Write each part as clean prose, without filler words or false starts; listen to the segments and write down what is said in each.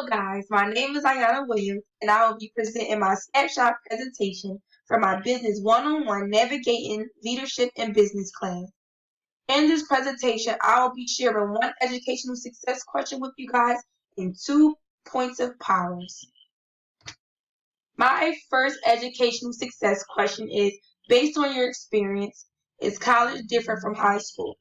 Hello guys, my name is Ayana Williams and I will be presenting my snapshot presentation for my business one-on-one navigating leadership and business class. In this presentation, I will be sharing one educational success question with you guys and 2 points of powers. My first educational success question is, based on your experience, is college different from high school?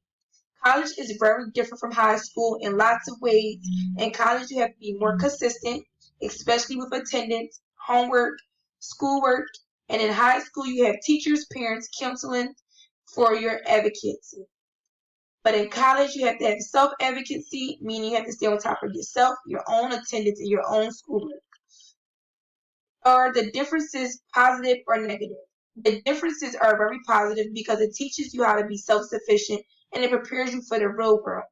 College is very different from high school in lots of ways. In college, you have to be more consistent, especially with attendance, homework, schoolwork, and in high school, you have teachers, parents, counseling for your advocacy. But in college, you have to have self-advocacy, meaning you have to stay on top of yourself, your own attendance, and your own schoolwork. Are the differences positive or negative? The differences are very positive because it teaches you how to be self-sufficient and it prepares you for the real world.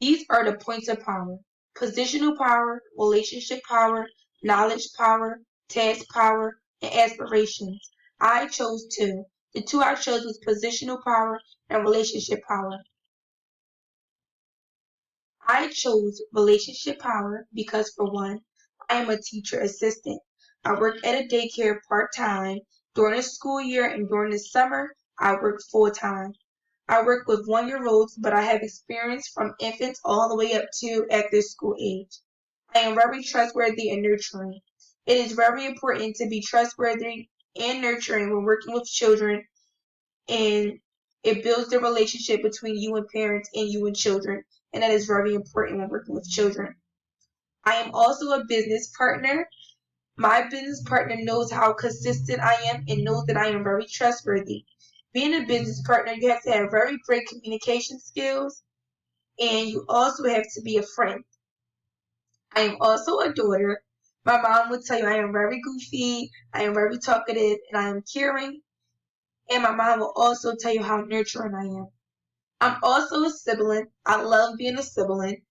These are the points of power: positional power, relationship power, knowledge power, task power, and aspirations. I chose 2. The 2 I chose was positional power and relationship power. I chose relationship power because, for one, I am a teacher assistant. I work at a daycare part-time. During the school year and during the summer, I work full-time. I work with 1-year-olds, but I have experience from infants all the way up to after school age. I am very trustworthy and nurturing. It is very important to be trustworthy and nurturing when working with children, and it builds the relationship between you and parents and you and children, and that is very important when working with children. I am also a business partner. My business partner knows how consistent I am and knows that I am very trustworthy. Being a business partner, you have to have very great communication skills, and you also have to be a friend. I am also a daughter. My mom would tell you I am very goofy, I am very talkative, and I am caring. And my mom will also tell you how nurturing I am. I'm also a sibling. I love being a sibling.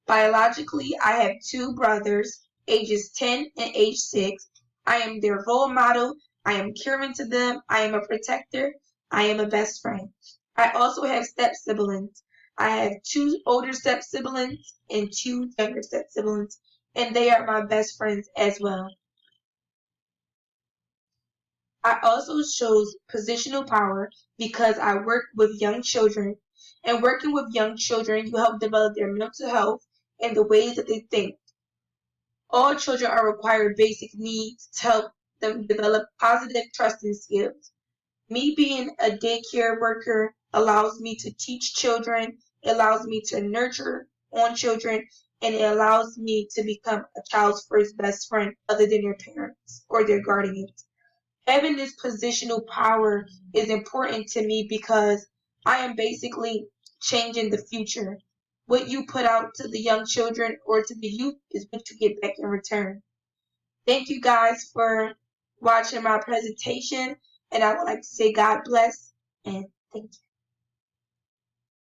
Biologically, I have 2 brothers, ages 10 and age 6. I am their role model. I am caring to them. I am a protector. I am a best friend. I also have step siblings. I have 2 older step siblings and 2 younger step siblings, and they are my best friends as well. I also chose positional power because I work with young children, and working with young children, you help develop their mental health and the ways that they think. All children are required basic needs to help them develop positive trusting skills. Me being a daycare worker allows me to teach children, it allows me to nurture on children, and it allows me to become a child's first best friend other than their parents or their guardians. Having this positional power is important to me because I am basically changing the future. What you put out to the young children or to the youth is what you get back in return. Thank you guys for watching my presentation, and I would like to say God bless and thank you.